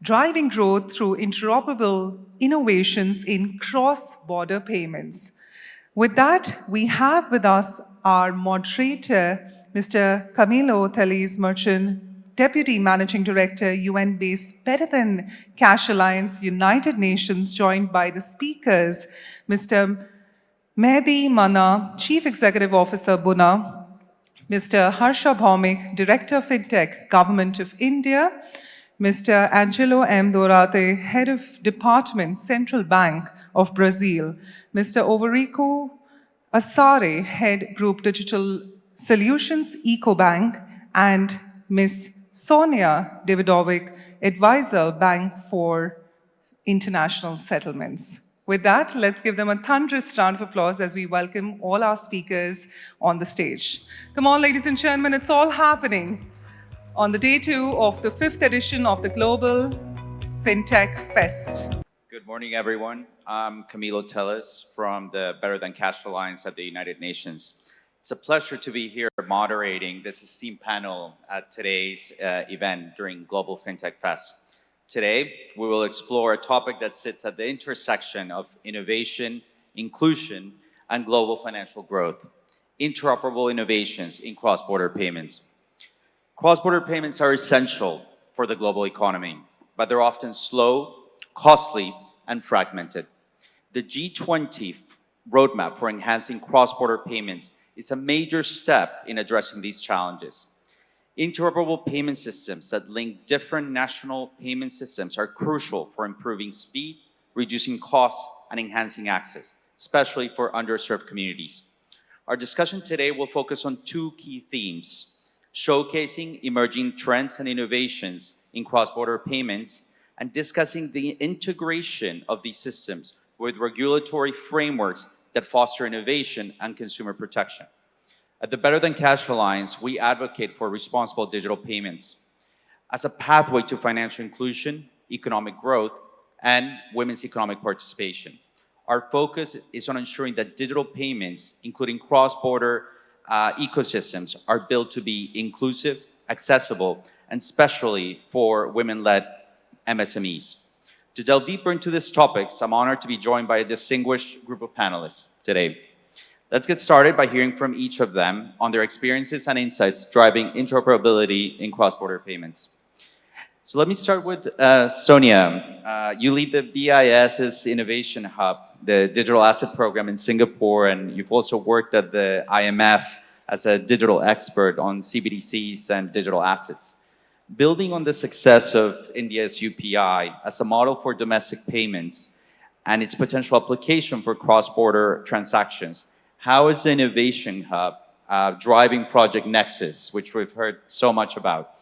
driving growth through interoperable innovations in cross-border payments. With that, we have with us our moderator, Mr. Camilo Teles Merchant, Deputy Managing Director, UN-based Better Than Cash Alliance, United Nations, joined by the speakers, Mr. Mehdi Manaa, Chief Executive Officer, Buna, Mr. Harsha Bhowmik, Director Fintech, Government of India, Mr. Angelo M. Duarte, Head of Department, Central Bank of Brazil, Mr. Owureku Asare, Head Group Digital Solutions, Ecobank, and Ms. Sonia Davidovic, Advisor, Bank for International Settlements. With that, let's give them a thunderous round of applause as we welcome all our speakers on the stage. Come on, ladies and gentlemen, it's all happening on the day 2 of the 5th edition of the Global Fintech Fest. Good morning, everyone. I'm Camilo Teles from the Better Than Cash Alliance at the United Nations. It's a pleasure to be here moderating this esteemed panel at today's event during Global Fintech Fest. Today, we will explore a topic that sits at the intersection of innovation, inclusion, and global financial growth: interoperable innovations in cross-border payments. Cross-border payments are essential for the global economy, but they're often slow, costly, and fragmented. The G20 roadmap for enhancing cross-border payments is a major step in addressing these challenges. Interoperable payment systems that link different national payment systems are crucial for improving speed, reducing costs, and enhancing access, especially for underserved communities. Our discussion today will focus on 2 key themes: showcasing emerging trends and innovations in cross-border payments, and discussing the integration of these systems with regulatory frameworks that foster innovation and consumer protection. At the Better Than Cash Alliance, we advocate for responsible digital payments as a pathway to financial inclusion, economic growth, and women's economic participation. Our focus is on ensuring that digital payments, including cross-border ecosystems, are built to be inclusive, accessible, and especially for women-led MSMEs. To delve deeper into these topics, I'm honored to be joined by a distinguished group of panelists today. Let's get started by hearing from each of them on their experiences and insights driving interoperability in cross-border payments. So let me start with Sonia. You lead the BIS's Innovation Hub, the digital asset program in Singapore, and you've also worked at the IMF as a digital expert on CBDCs and digital assets. Building on the success of India's UPI as a model for domestic payments and its potential application for cross-border transactions, how is the Innovation Hub driving Project Nexus, which we've heard so much about?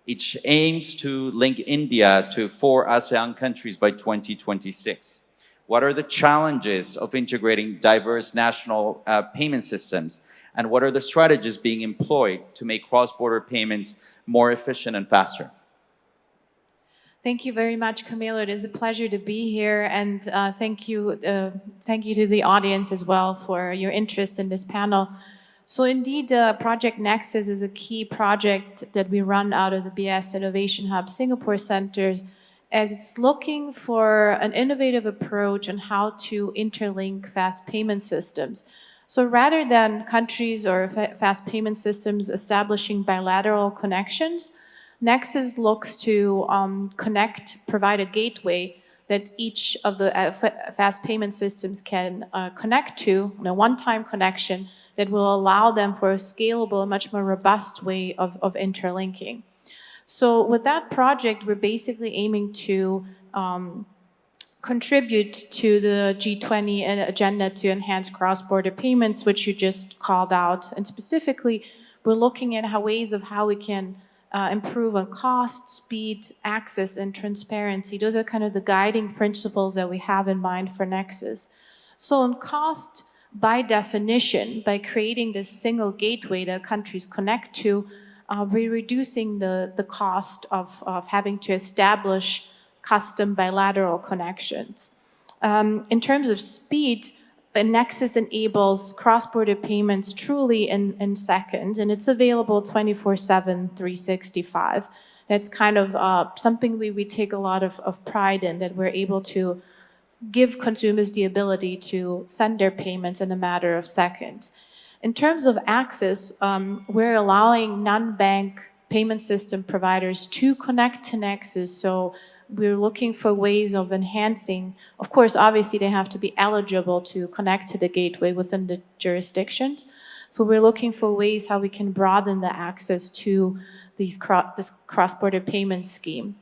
It aims to link India to 4 ASEAN countries by 2026. What are the challenges of integrating diverse national payment systems? And what are the strategies being employed to make cross-border payments more efficient and faster? Thank you very much, Camilo. It is a pleasure to be here, and thank you to the audience as well for your interest in this panel. So indeed, Project Nexus is a key project that we run out of the BS Innovation Hub Singapore Center, as it's looking for an innovative approach on how to interlink fast payment systems. So rather than countries or fast payment systems establishing bilateral connections, Nexus looks to provide a gateway that each of the fast payment systems can connect to, a one-time connection that will allow them for a scalable, much more robust way of interlinking. So with that project, we're basically aiming to contribute to the G20 agenda to enhance cross-border payments, which you just called out. And specifically, we're looking at ways of how we can improve on cost, speed, access, and transparency. Those are kind of the guiding principles that we have in mind for Nexus. So on cost, by definition, by creating this single gateway that countries connect to, we're reducing the cost of having to establish custom bilateral connections. In terms of speed, Nexus enables cross-border payments truly in seconds, and it's available 24/7, 365. That's kind of something we take a lot of pride in, that we're able to give consumers the ability to send their payments in a matter of seconds. In terms of access, we're allowing non-bank payment system providers to connect to Nexus. So we're looking for ways of enhancing. Of course, obviously, they have to be eligible to connect to the gateway within the jurisdictions. So we're looking for ways how we can broaden the access to this cross-border payment scheme.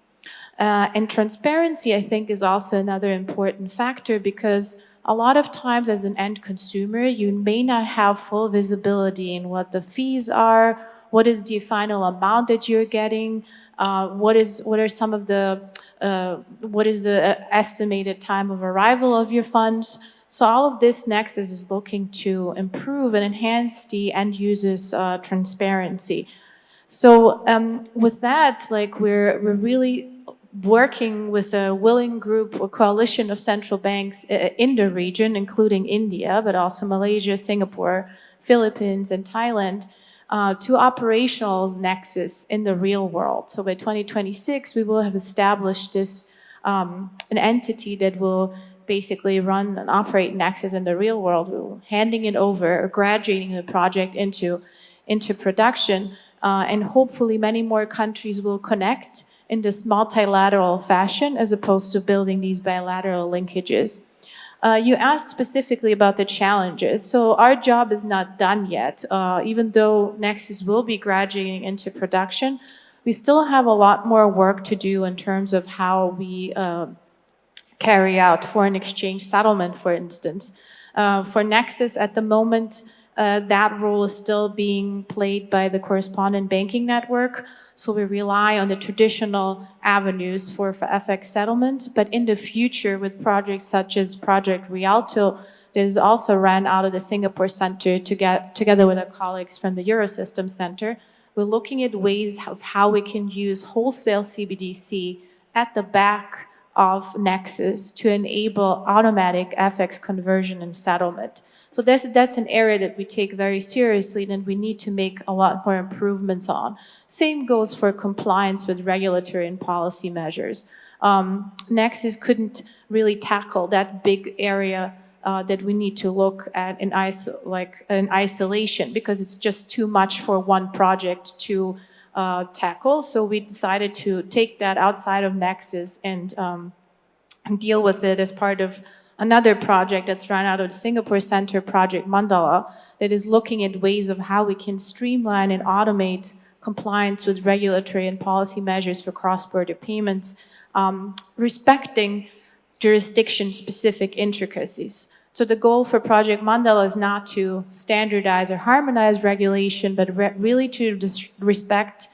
And transparency, I think, is also another important factor, because a lot of times as an end consumer, you may not have full visibility in what the fees are, what is the final amount that you're getting, what is the estimated time of arrival of your funds. So all of this Nexus is looking to improve and enhance the end user's transparency. So with that, like we're really working with a willing group or coalition of central banks in the region, including India, but also Malaysia, Singapore, Philippines, and Thailand, to operational Nexus in the real world. So by 2026, we will have established this an entity that will basically run and operate Nexus in the real world. We're handing it over, or graduating the project into production, and hopefully many more countries will connect in this multilateral fashion, as opposed to building these bilateral linkages. You asked specifically about the challenges. So our job is not done yet. Even though Nexus will be graduating into production, we still have a lot more work to do in terms of how we carry out foreign exchange settlement, for instance. For Nexus at the moment, that role is still being played by the correspondent banking network. So we rely on the traditional avenues for FX settlement. But in the future, with projects such as Project Rialto, that is also run out of the Singapore Center together with our colleagues from the Eurosystem Center, we're looking at ways of how we can use wholesale CBDC at the back of Nexus to enable automatic FX conversion and settlement. So that's an area that we take very seriously and we need to make a lot more improvements on. Same goes for compliance with regulatory and policy measures. Nexus couldn't really tackle that big area that we need to look at in isolation, because it's just too much for one project to tackle. So we decided to take that outside of Nexus and deal with it as part of another project that's run out of the Singapore Center, Project Mandala, that is looking at ways of how we can streamline and automate compliance with regulatory and policy measures for cross-border payments, respecting jurisdiction-specific intricacies. So the goal for Project Mandala is not to standardize or harmonize regulation, but really to respect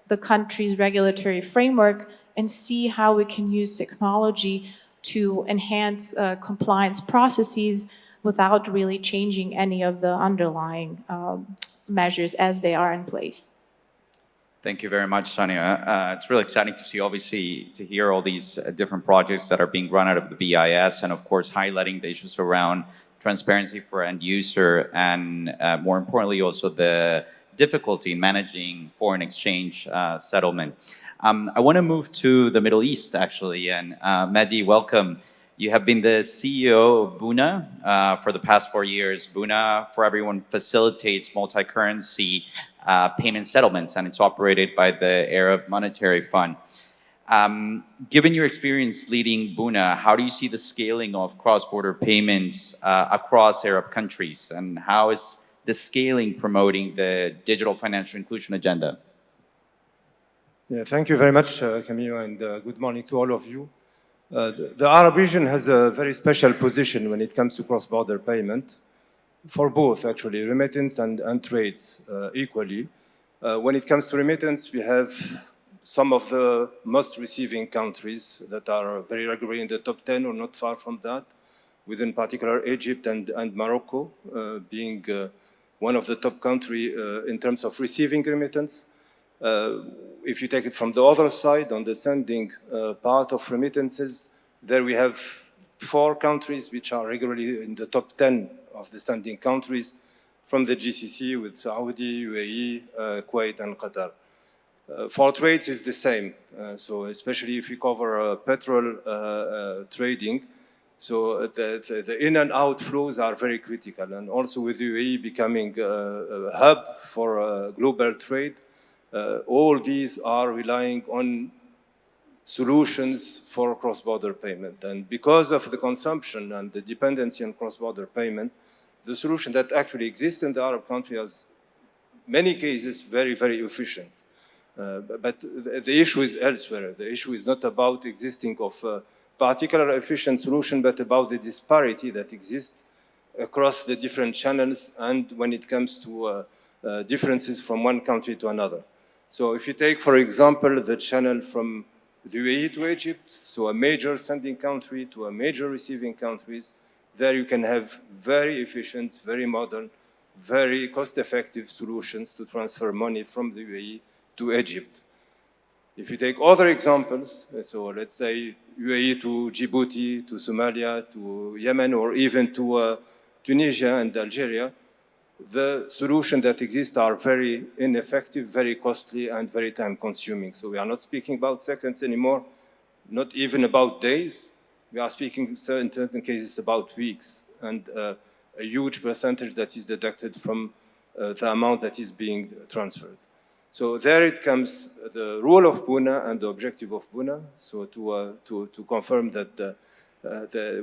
the country's regulatory framework and see how we can use technology to enhance compliance processes without really changing any of the underlying measures as they are in place. Thank you very much, Sonia. It's really exciting to see, obviously, to hear all these different projects that are being run out of the BIS, and of course, highlighting the issues around transparency for end user, and more importantly, also the difficulty in managing foreign exchange settlement. I want to move to the Middle East, actually, and Mehdi, welcome. You have been the CEO of Buna for the past 4 years. Buna, for everyone, facilitates multi-currency payment settlements, and it's operated by the Arab Monetary Fund. Given your experience leading Buna, how do you see the scaling of cross-border payments across Arab countries, and how is the scaling promoting the digital financial inclusion agenda? Yeah, thank you very much, Camilo, and good morning to all of you. The Arab region has a very special position when it comes to cross-border payment, for both, actually, remittance and trades equally. When it comes to remittance, we have some of the most receiving countries that are very regularly in the top 10 or not far from that, within particular Egypt and Morocco being one of the top country in terms of receiving remittance. If you take it from the other side, on the sending part of remittances, there we have 4 countries which are regularly in the top 10 of the standing countries from the GCC with Saudi, UAE, Kuwait, and Qatar. For trades, it's the same. So especially if you cover petrol trading, so the in and out flows are very critical. And also with UAE becoming a hub for global trade, all these are relying on solutions for cross-border payment. And because of the consumption and the dependency on cross-border payment, the solution that actually exists in the Arab country has many cases very, very efficient. But the issue is elsewhere. The issue is not about existing of a particular efficient solution, but about the disparity that exists across the different channels and when it comes to differences from one country to another. So if you take, for example, the channel from the UAE to Egypt, so a major sending country to a major receiving countries, there you can have very efficient, very modern, very cost-effective solutions to transfer money from the UAE to Egypt. If you take other examples, so let's say UAE to Djibouti, to Somalia, to Yemen, or even to Tunisia and Algeria, the solutions that exist are very ineffective, very costly, and very time-consuming. So we are not speaking about seconds anymore, not even about days. We are speaking in certain cases about weeks, and a huge percentage that is deducted from the amount that is being transferred. So there it comes, the role of Buna and the objective of Buna. So to confirm that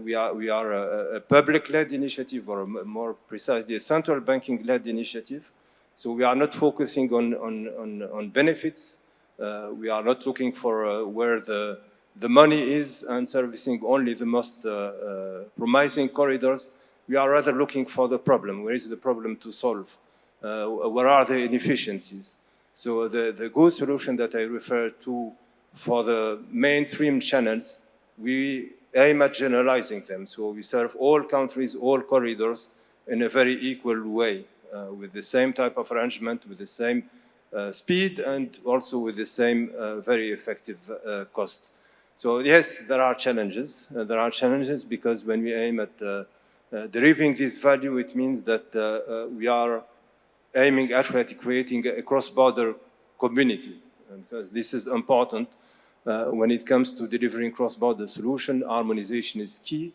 we are a public-led initiative, or more precisely, a central banking-led initiative. So we are not focusing on benefits. We are not looking for where the money is and servicing only the most promising corridors. We are rather looking for the problem. Where is the problem to solve? Where are the inefficiencies? So the good solution that I refer to for the mainstream channels, we aim at generalizing them. So we serve all countries, all corridors in a very equal way, with the same type of arrangement, with the same speed, and also with the same very effective cost. So yes, there are challenges. There are challenges because when we aim at deriving this value, it means that we are aiming actually at creating a cross-border community. And because this is important when it comes to delivering cross-border solution, harmonization is key,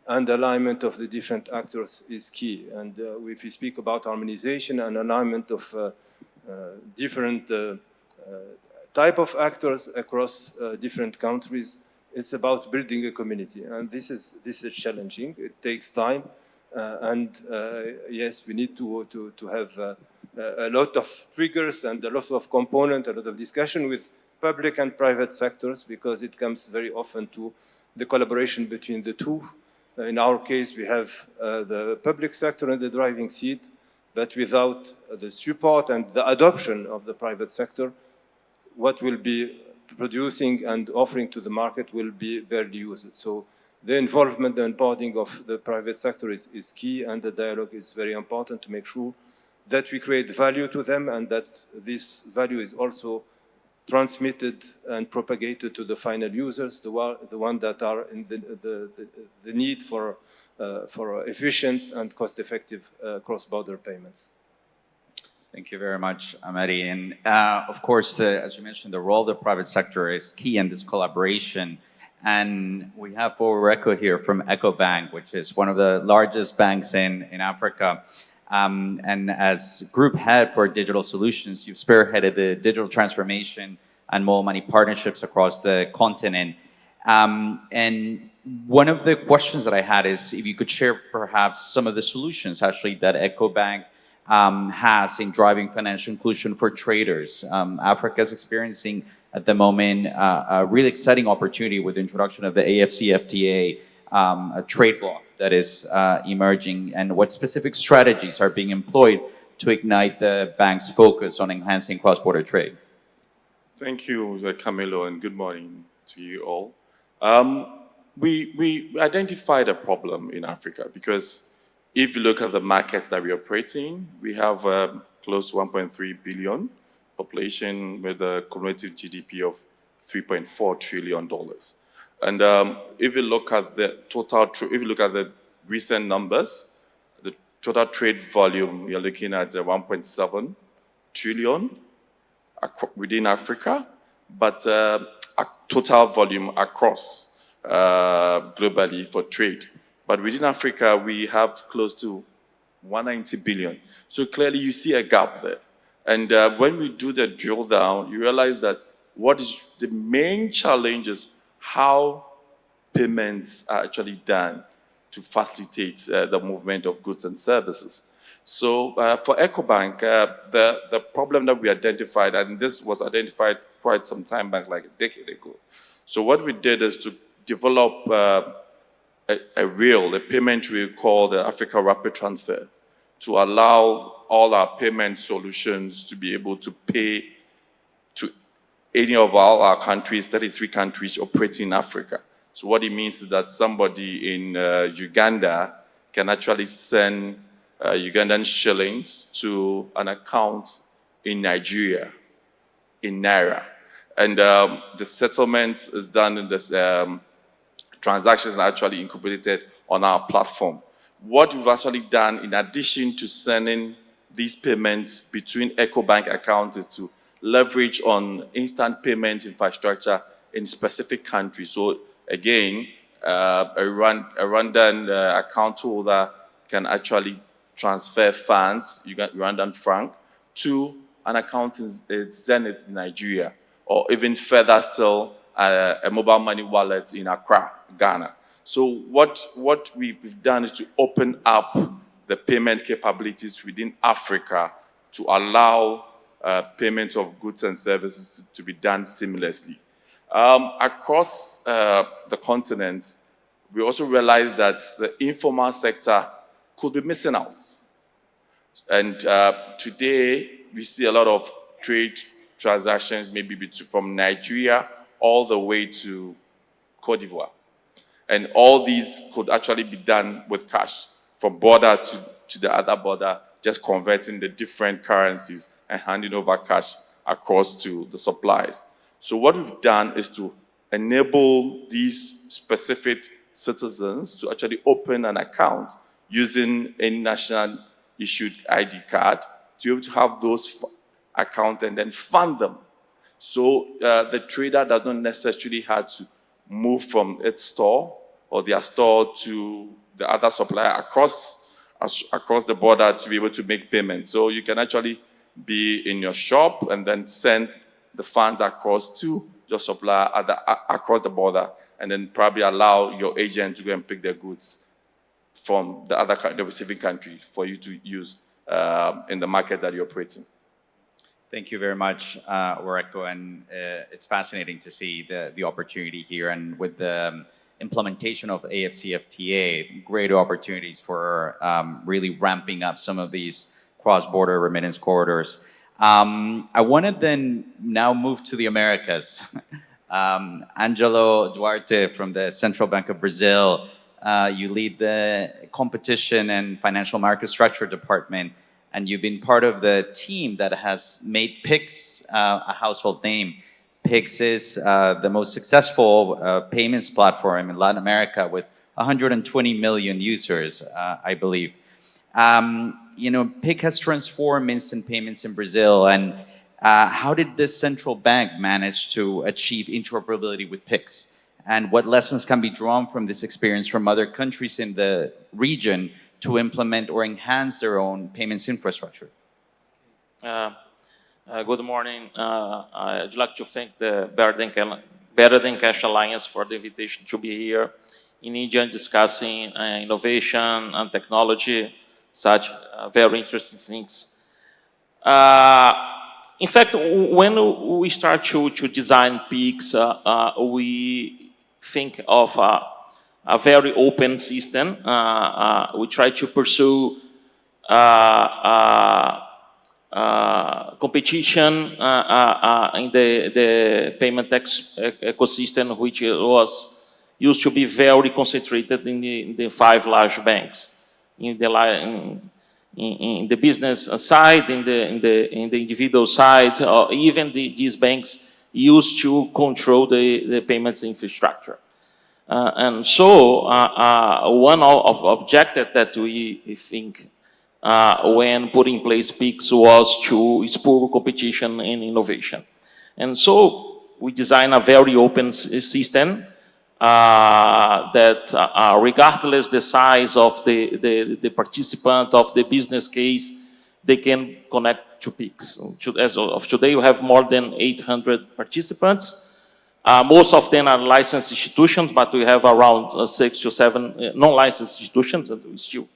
and alignment of the different actors is key. And if we speak about harmonization and alignment of different type of actors across different countries, it's about building a community. And this is challenging. It takes time. Yes, we need to have a lot of triggers and a lot of components, a lot of discussion with public and private sectors, because it comes very often to the collaboration between the two. In our case, we have the public sector in the driving seat, but without the support and the adoption of the private sector, what will be producing and offering to the market will be barely used. So the involvement and onboarding of the private sector is key, and the dialogue is very important to make sure that we create value to them and that this value is also transmitted and propagated to the final users, the one that are in the need for efficient and cost-effective cross-border payments. Thank you very much, Mehdi. And of course, as you mentioned, the role of the private sector is key in this collaboration. And we have Owureku here from Ecobank, which is one of the largest banks in Africa. And as group head for digital solutions, you've spearheaded the digital transformation and mobile money partnerships across the continent. And one of the questions that I had is if you could share perhaps some of the solutions actually that Ecobank has in driving financial inclusion for traders. Africa is experiencing at the moment a really exciting opportunity with the introduction of the AFCFTA, a trade bloc that is emerging, and what specific strategies are being employed to ignite the bank's focus on enhancing cross-border trade. Thank you, Camilo, and good morning to you all. We identified a problem in Africa because if you look at the markets that we operate in, we have close to 1.3 billion population with a cumulative GDP of $3.4 trillion. And if you look at the if you look at the recent numbers, the total trade volume, you're looking at 1.7 trillion within Africa, but total volume across globally for trade. But within Africa, we have close to 190 billion. So clearly you see a gap there. And when we do the drill down, you realize that what is the main challenge is how payments are actually done to facilitate the movement of goods and services. So for Ecobank, the problem that we identified, and this was identified quite some time back, like a decade ago. So what we did is to develop a payment we call the Africa Rapid Transfer, to allow all our payment solutions to be able to pay to any of all our countries, 33 countries operating in Africa. So what it means is that somebody in Uganda can actually send Ugandan shillings to an account in Nigeria, in Naira. And the settlement is done in this, transactions are actually incorporated on our platform. What we've actually done, in addition to sending these payments between Ecobank accounts, is to leverage on instant payment infrastructure in specific countries. So again, a Rwandan account holder can actually transfer funds, Rwandan franc, to an account in Zenith, Nigeria, or even further still, a mobile money wallet in Accra, Ghana. So what we've done is to open up the payment capabilities within Africa to allow payment of goods and services to be done seamlessly. Across the continent, we also realized that the informal sector could be missing out. And today, we see a lot of trade transactions, maybe from Nigeria all the way to Cote d'Ivoire. And all these could actually be done with cash, from border to the other border, just converting the different currencies and handing over cash across to the suppliers. So what we've done is to enable these specific citizens to actually open an account using a national issued ID card to be able to have those accounts and then fund them. So the trader does not necessarily have to move from its store or their store to the other supplier across the border to be able to make payments. So you can actually be in your shop and then send the funds across to your supplier across the border, and then probably allow your agent to go and pick their goods from the receiving country for you to use in the market that you're operating. Thank you very much, Owureku, and it's fascinating to see the opportunity here, and with the implementation of AFCFTA, great opportunities for really ramping up some of these cross-border remittance corridors. I want to then now move to the Americas. Angelo Duarte from the Central Bank of Brazil, you lead the Competition and Financial Market Structure Department, and you've been part of the team that has made Pix a household name. Pix is the most successful payments platform in Latin America with 120 million users, I believe. You know, Pix has transformed instant payments in Brazil, and how did the central bank manage to achieve interoperability with Pix? And what lessons can be drawn from this experience from other countries in the region to implement or enhance their own payments infrastructure? Good morning. I'd like to thank the Better Than Cash Alliance for the invitation to be here in India discussing innovation and technology, such very interesting things. In fact, when we start to design Pix, we think of a very open system. We try to pursue competition in the payment ecosystem, which used to be very concentrated in the 5 large banks, in the business side, in the individual side, or even these banks used to control the payments infrastructure. And so one of objective that we think when putting in place PICs was to spur competition and innovation. And so we designed a very open system that regardless the size of the participant of the business case, they can connect to PICs. As of today, we have more than 800 participants. Most of them are licensed institutions, but we have around 6 to 7 non-licensed institutions, and we still.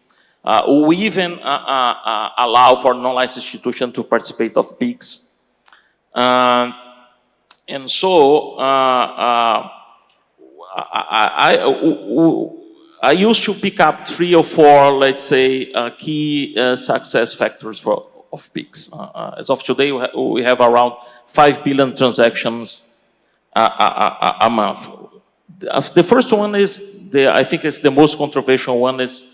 We even allow for non-licensed institutions to participate of PICs. And so I used to pick up 3 or 4, let's say, key success factors of PICs. As of today, we have around 5 billion transactions a month. The first one is, I think it's the most controversial one, is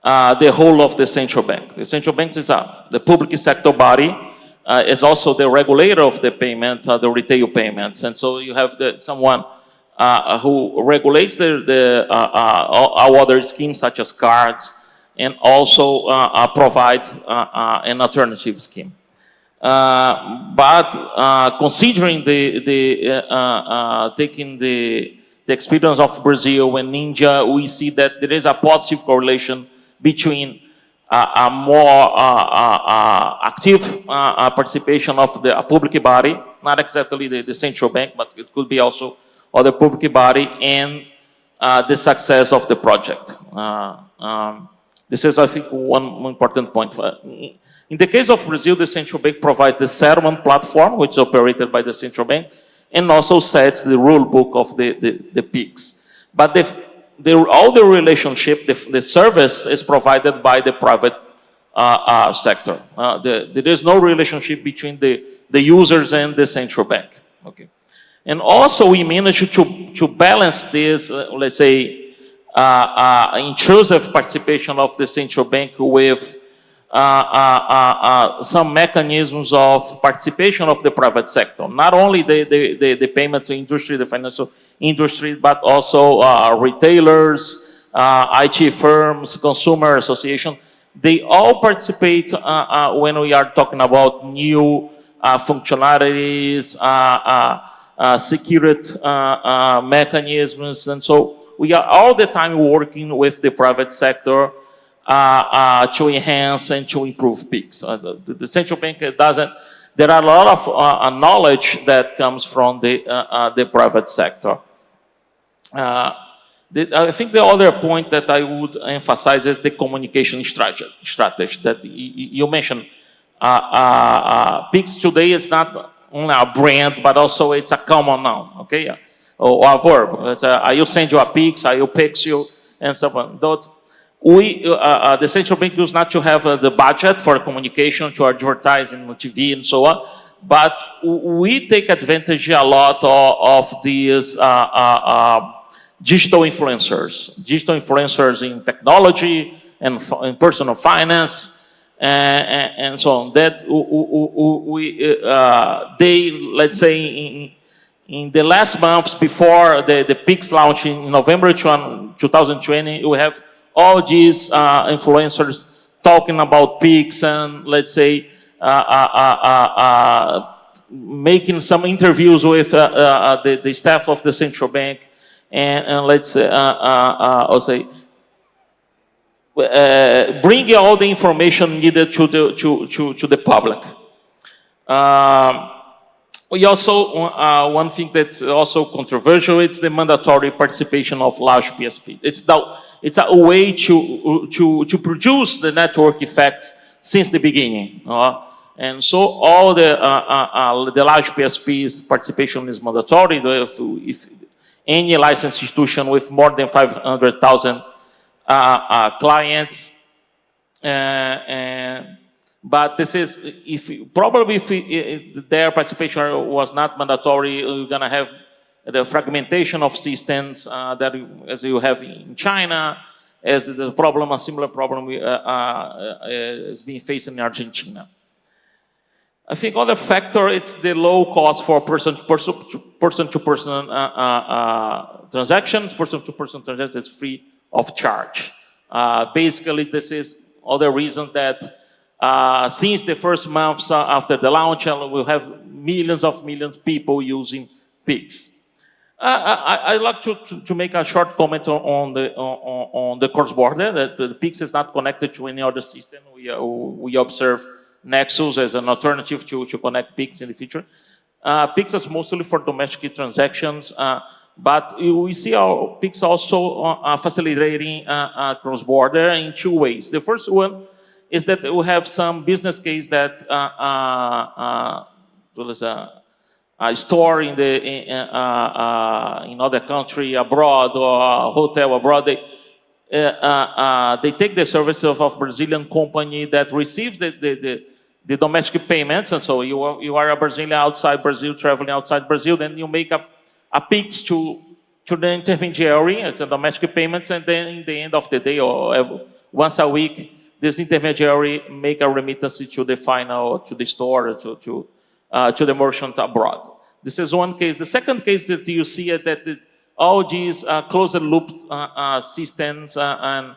the role of the central bank. The central bank is the public sector body, is also the regulator of the payment, the retail payments. And so you have someone who regulates our other schemes such as cards, and also provides an alternative scheme. But considering taking the experience of Brazil and Ninja, we see that there is a positive correlation between a more active participation of the public body, not exactly the central bank, but it could be also other public body, and the success of the project. This is, I think, one important point. In the case of Brazil, the central bank provides the settlement platform, which is operated by the central bank, and also sets the rule book of the PICs. But all the relationship, the service is provided by the private sector. There is no relationship between the users and the central bank. Okay. And also we managed to balance this, let's say, intrusive participation of the central bank with some mechanisms of participation of the private sector. Not only the payment industry, the financial industry, but also retailers, IT firms, consumer association. They all participate when we are talking about new functionalities, security mechanisms. And so we are all the time working with the private sector to enhance and to improve PICs. The central bank doesn't. There are a lot of knowledge that comes from the private sector. I think the other point that I would emphasize is the communication strategy that you mentioned. PICs today is not only a brand, but also it's a common noun, okay? Or a verb. I will send you a PICs, I will PICs you, and so on. The central bank used not to have the budget for communication, to advertise in TV and so on, but we take advantage a lot of these digital influencers in technology and in personal finance and so on. That they, let's say, in the last months before the PICs launch in November 2020, we have all these influencers talking about PICs and, let's say, making some interviews with the staff of the central bank, and let's say, I'll say, bringing all the information needed to the public. We also, one thing that's also controversial, it's the mandatory participation of large PSP. It's a way to produce the network effects since the beginning. And so all the large PSPs participation is mandatory. If any licensed institution with more than 500,000 clients, but this is, if their participation was not mandatory, you're gonna have the fragmentation of systems that, as you have in China, as the problem, a similar problem is being faced in Argentina. I think other factor, it's the low cost for person-to-person transactions. Person-to-person transactions is free of charge. Basically, this is other reason that since the first months after the launch, we'll have millions of people using PIX. I'd like to make a short comment on the cross-border, that the PIX is not connected to any other system. We observe Nexus as an alternative to connect PIX in the future. PIX is mostly for domestic transactions, but we see our PIX also facilitating cross-border in two ways. The first one is that we have some business case that a store in other country abroad or a hotel abroad, they take the services of Brazilian company that receives the domestic payments, and so you are a Brazilian outside Brazil, traveling outside Brazil, then you make a PIX to the intermediary, it's a domestic payments, and then in the end of the day or once a week, this intermediary make a remittance to the store, to the merchant abroad. This is one case. The second case that you see is that all these closed loop systems and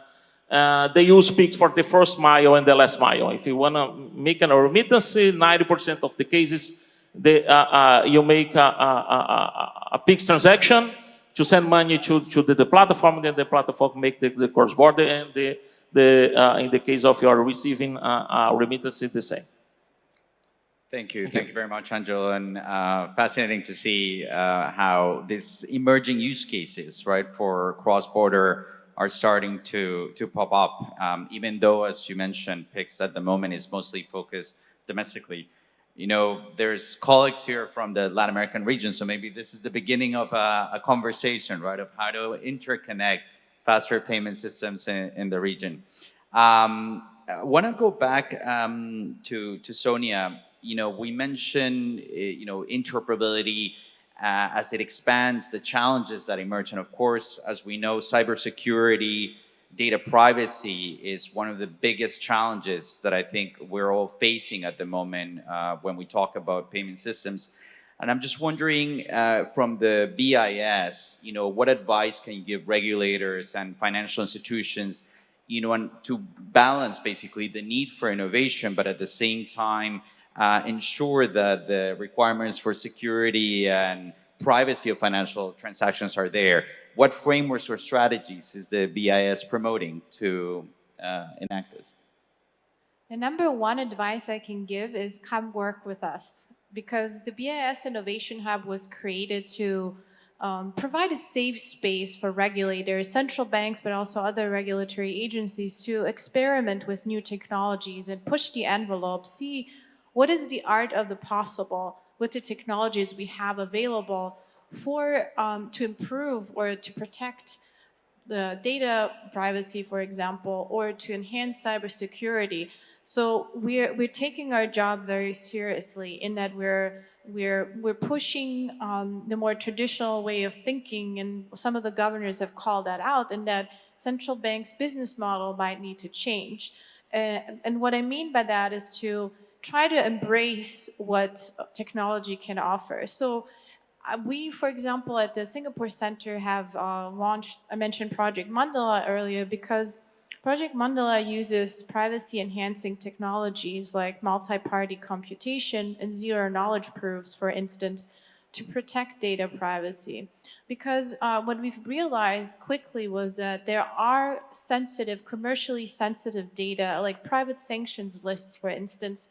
they use PIX for the first mile and the last mile. If you want to make a remittance, 90% of the cases, you make a PIX transaction to send money to the platform, and then the platform make the cross-border, and in the case of your receiving remittance, it's the same. Thank you. Thank you very much, Angelo. And fascinating to see how these emerging use cases, right, for cross-border are starting to pop up, even though, as you mentioned, PIX at the moment is mostly focused domestically. You know, there's colleagues here from the Latin American region, so maybe this is the beginning of a conversation, right, of how to interconnect faster payment systems in the region. I want to go back to Sonia. You know, we mentioned, interoperability as it expands the challenges that emerge. And of course, as we know, cybersecurity, data privacy is one of the biggest challenges that I think we're all facing at the moment when we talk about payment systems. And I'm just wondering, from the BIS, what advice can you give regulators and financial institutions, and to balance basically the need for innovation, but at the same time, ensure that the requirements for security and privacy of financial transactions are there? What frameworks or strategies is the BIS promoting to enact this? The number one advice I can give is come work with us, because the BIS Innovation Hub was created to provide a safe space for regulators, central banks, but also other regulatory agencies to experiment with new technologies and push the envelope, see what is the art of the possible with the technologies we have available for to improve or to protect the data privacy, for example, or to enhance cybersecurity. So we're taking our job very seriously in that we're pushing the more traditional way of thinking, and some of the governors have called that out, and that central banks' business model might need to change. And what I mean by that is to try to embrace what technology can offer. So we, for example, at the Singapore Center have launched, I mentioned Project Mandala earlier, because Project Mandala uses privacy-enhancing technologies like multi-party computation and zero-knowledge proofs, for instance, to protect data privacy. Because what we've realized quickly was that there are sensitive, commercially sensitive data, like private sanctions lists, for instance,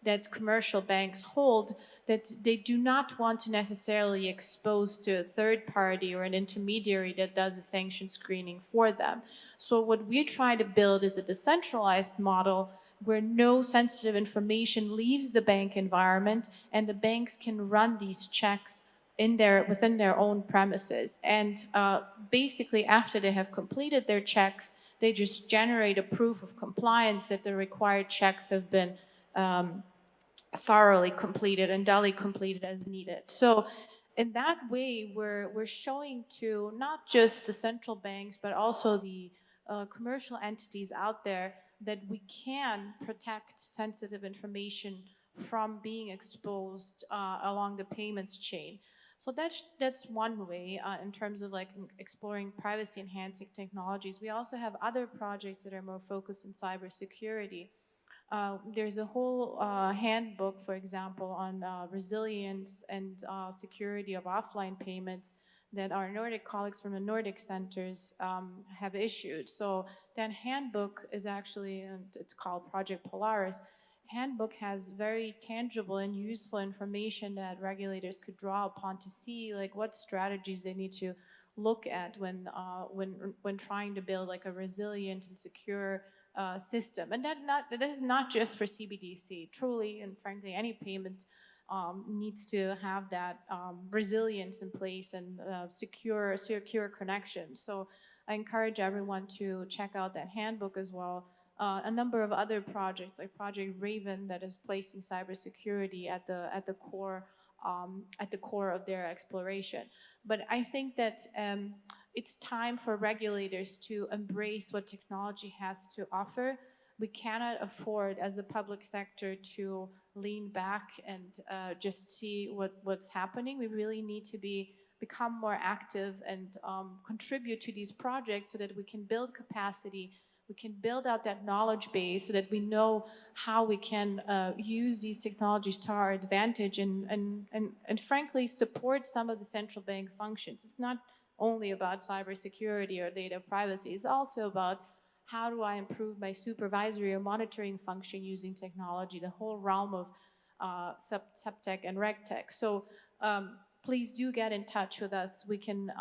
that commercial banks hold, that they do not want to necessarily expose to a third party or an intermediary that does a sanction screening for them. So what we try to build is a decentralized model where no sensitive information leaves the bank environment, and the banks can run these checks within their own premises. And basically, after they have completed their checks, they just generate a proof of compliance that the required checks have been thoroughly completed and duly completed as needed. So in that way, we're showing to not just the central banks, but also the commercial entities out there that we can protect sensitive information from being exposed along the payments chain. So that's one way in terms of like exploring privacy enhancing technologies. We also have other projects that are more focused in cybersecurity. There's a whole handbook, for example, on resilience and security of offline payments that our Nordic colleagues from the Nordic centers have issued. So that handbook is actually, it's called Project Polaris. Handbook has very tangible and useful information that regulators could draw upon to see like what strategies they need to look at when trying to build like a resilient and secure system. And that is not just for CBDC. Truly and frankly, any payment needs to have that resilience in place and secure connection. So I encourage everyone to check out that handbook as well. A number of other projects like Project Raven that is placing cybersecurity at the core of their exploration. But I think that it's time for regulators to embrace what technology has to offer. We cannot afford as a public sector to lean back and just see what's happening. We really need to become more active and contribute to these projects so that we can build capacity, we can build out that knowledge base so that we know how we can use these technologies to our advantage and frankly support some of the central bank functions. It's not only about cybersecurity or data privacy, it's also about how do I improve my supervisory or monitoring function using technology, the whole realm of subtech and regtech. So please do get in touch with us. We can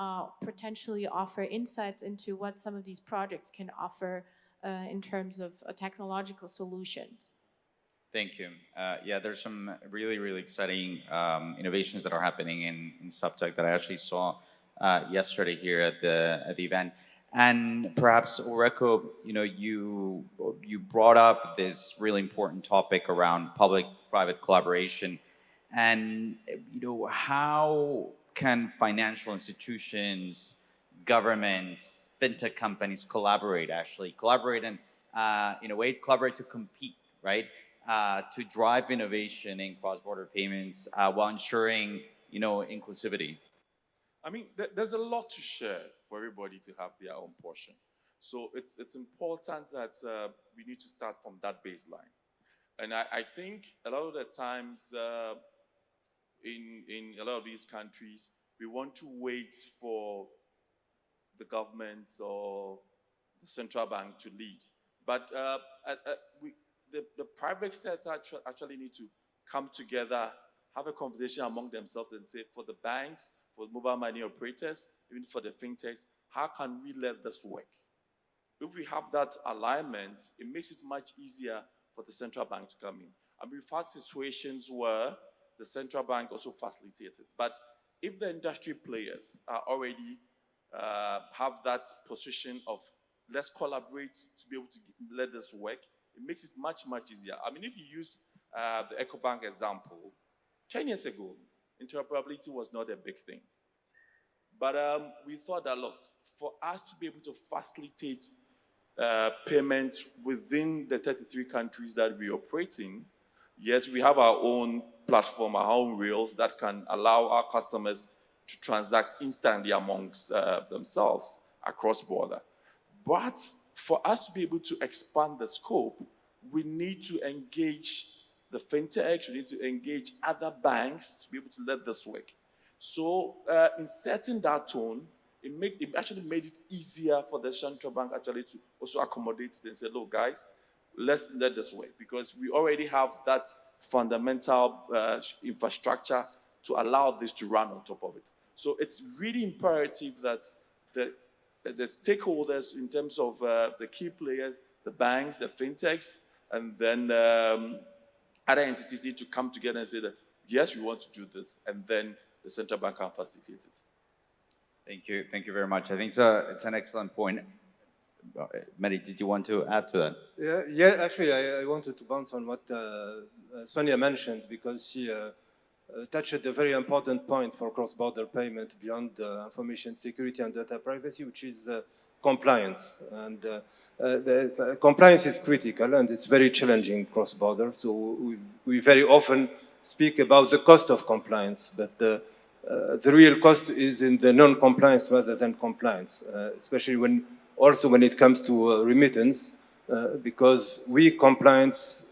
potentially offer insights into what some of these projects can offer in terms of technological solutions. Thank you. Yeah, there's some really, really exciting innovations that are happening in subtech that I actually saw yesterday here at the event. And perhaps, Owureku, you brought up this really important topic around public-private collaboration. And how can financial institutions, governments, fintech companies collaborate and in a way collaborate to compete, right? To drive innovation in cross-border payments while ensuring inclusivity. I mean, there's a lot to share for everybody to have their own portion. So it's important that we need to start from that baseline. And I think a lot of the times in a lot of these countries, we want to wait for the government or the central bank to lead. But the private sector actually need to come together, have a conversation among themselves and say, for the banks, for mobile money operators, even for the fintechs, how can we let this work? If we have that alignment, it makes it much easier for the central bank to come in. And we've had situations where the central bank also facilitated. But if the industry players are already have that position of let's collaborate to be able to let this work, it makes it much, much easier. I mean, if you use the Ecobank example, 10 years ago, interoperability was not a big thing. But we thought that, look, for us to be able to facilitate payments within the 33 countries that we operate in, yes, we have our own platform, our own rails that can allow our customers to transact instantly amongst themselves across border. But for us to be able to expand the scope, we need to engage the fintech, we need to engage other banks to be able to let this work. So in setting that tone, it actually made it easier for the central bank actually to also accommodate it and say, look, guys, let's let this work, because we already have that fundamental infrastructure to allow this to run on top of it. So it's really imperative that the stakeholders in terms of the key players, the banks, the fintechs, and then other entities need to come together and say that, yes, we want to do this, and then the central bank can facilitate it. Thank you very much. I think it's an excellent point. Mehdi, did you want to add to that? Yeah. Actually, I wanted to bounce on what Sonia mentioned, because she touched a very important point for cross-border payment beyond information security and data privacy, which is compliance. And compliance is critical and it's very challenging cross-border. So we very often speak about the cost of compliance, but the real cost is in the non-compliance rather than compliance, especially when it comes to remittance, because weak compliance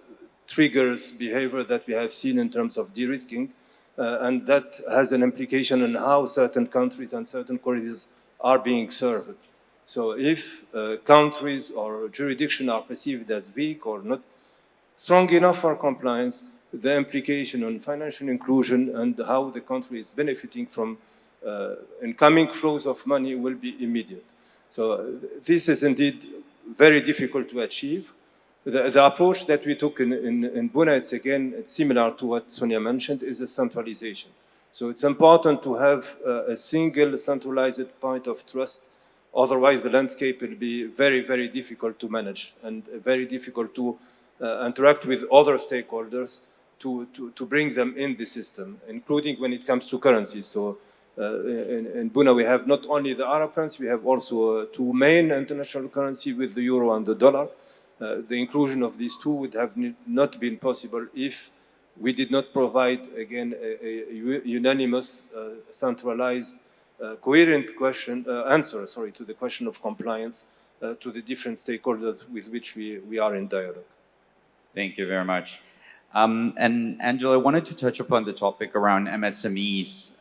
triggers behavior that we have seen in terms of de-risking, and that has an implication on how certain countries and certain corridors are being served. So if countries or jurisdictions are perceived as weak or not strong enough for compliance, the implication on financial inclusion and how the country is benefiting from incoming flows of money will be immediate. So this is indeed very difficult to achieve. The approach that we took in Buna, it's similar to what Sonia mentioned, is a centralization. So it's important to have a single centralized point of trust. Otherwise, the landscape will be very, very difficult to manage and very difficult to interact with other stakeholders to bring them in the system, including when it comes to currency. So in Buna, we have not only the Arab currency, we have also two main international currency with the euro and the dollar. The inclusion of these two would have not been possible if we did not provide, again, a unanimous, centralized, coherent answer to the question of compliance to the different stakeholders with which we are in dialogue. Thank you very much. And Angelo, I wanted to touch upon the topic around MSMEs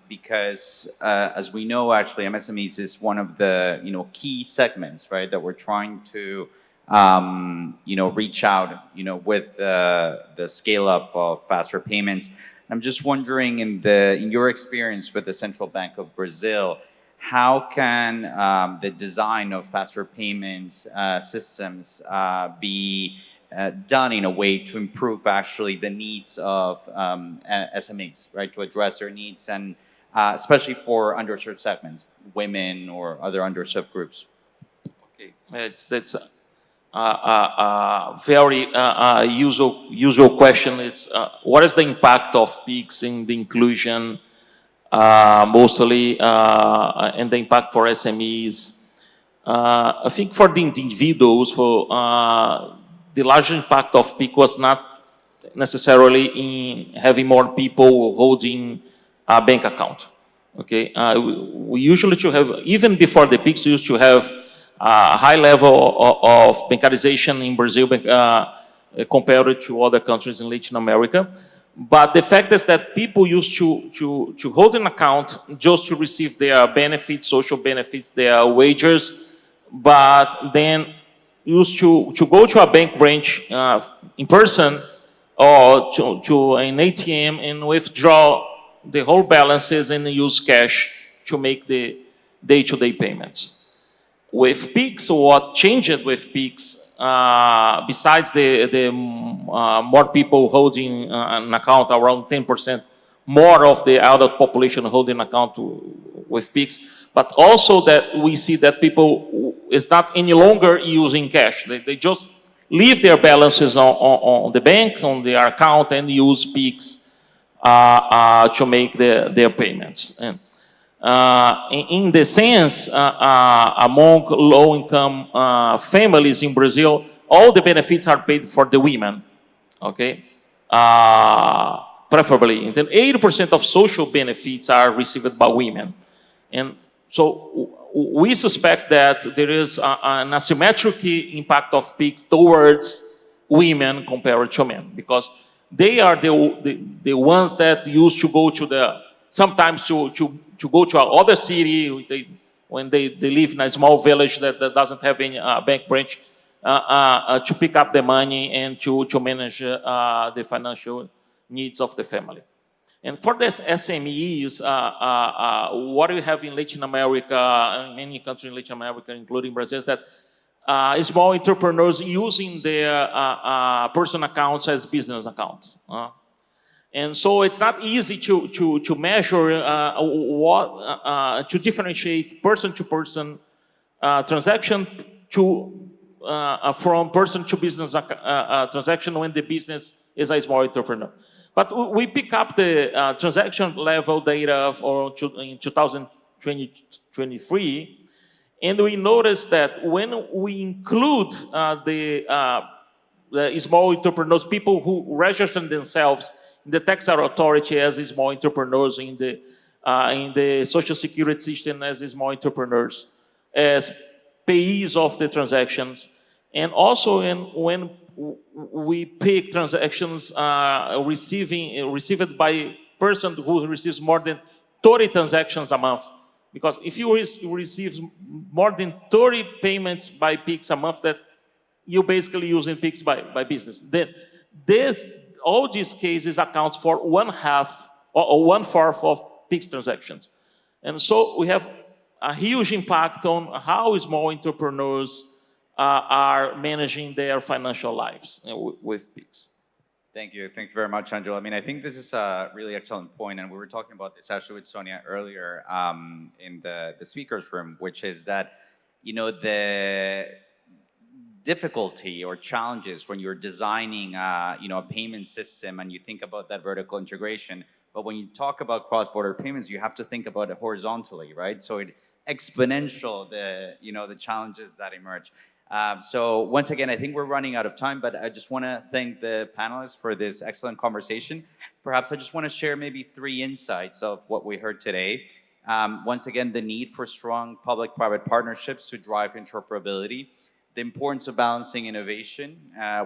because, as we know, actually, MSMEs is one of the key segments, right, that we're trying to reach out, with the scale up of faster payments. I'm just wondering, in your experience with the Central Bank of Brazil, how can the design of faster payments systems be done in a way to improve actually the needs of SMEs, right, to address their needs and especially for underserved segments, women or other underserved groups? Okay, that's very usual question. Is what is the impact of PIX in the inclusion, mostly, and the impact for SMEs? I think for the individuals, the large impact of PIC was not necessarily in having more people holding a bank account. Okay, we usually should have, even before the PICs, used to have a high level of bancarization in Brazil compared to other countries in Latin America. But the fact is that people used to hold an account just to receive their benefits, social benefits, their wages, but then used to go to a bank branch in person or to an ATM and withdraw the whole balances and use cash to make the day-to-day payments. With PIX, what changed with PIX, besides the more people holding an account, around 10% more of the adult population holding an account with PIX, but also that we see that people is not any longer using cash. They just leave their balances on the bank, on their account, and use PIX to make their payments. And in the sense, among low-income families in Brazil, all the benefits are paid for the women, okay? Preferably. And then 80% of social benefits are received by women. And so we suspect that there is an asymmetric impact of PIX towards women compared to men, because they are the ones that used to go to sometimes to go to another city when they live in a small village that doesn't have any bank branch to pick up the money and to manage the financial needs of the family. And for the SMEs, what we have in Latin America, many countries in Latin America, including Brazil, is that small entrepreneurs using their personal accounts as business accounts. And so it's not easy to measure to differentiate person-to-person transaction from person-to-business transaction when the business is a small entrepreneur. But we pick up the transaction level data in 2023, and we notice that when we include the small entrepreneurs, people who register themselves in the tax authority as small entrepreneurs, in the social security system as small entrepreneurs, as payees of the transactions, and also when we pick transactions received by person who receives more than 30 transactions a month. Because if you receive more than 30 payments by Pix a month, that you're basically using Pix by business. Then all these cases accounts for 1/2 or 1/4 of Pix transactions. And so we have a huge impact on how small entrepreneurs are managing their financial lives with Pix. Thank you. Thank you very much, Angelo. I mean, I think this is a really excellent point, and we were talking about this actually with Sonia earlier in the speakers room, which is that, you know, the difficulty or challenges when you're designing, you know, a payment system and you think about that vertical integration. But when you talk about cross-border payments, you have to think about it horizontally, right? So it exponential the challenges that emerge. So once again, I think we're running out of time, but I just want to thank the panelists for this excellent conversation. Perhaps I just want to share maybe 3 insights of what we heard today. Once again, the need for strong public-private partnerships to drive interoperability, the importance of balancing innovation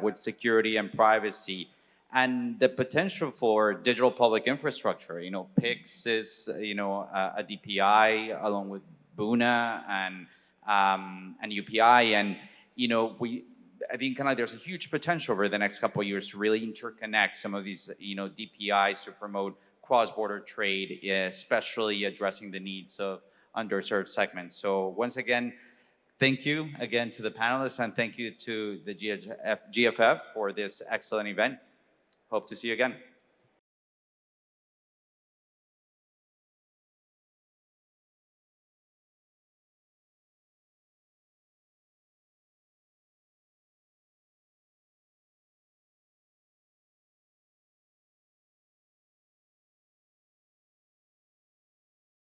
with security and privacy, and the potential for digital public infrastructure. You know, PIX is, you know, a DPI along with Buna and UPI, and you know, I think kind of there's a huge potential over the next couple of years to really interconnect some of these, you know, DPIs to promote cross-border trade, especially addressing the needs of underserved segments. So once again, thank you again to the panelists, and thank you to the GFF for this excellent event. Hope to see you again.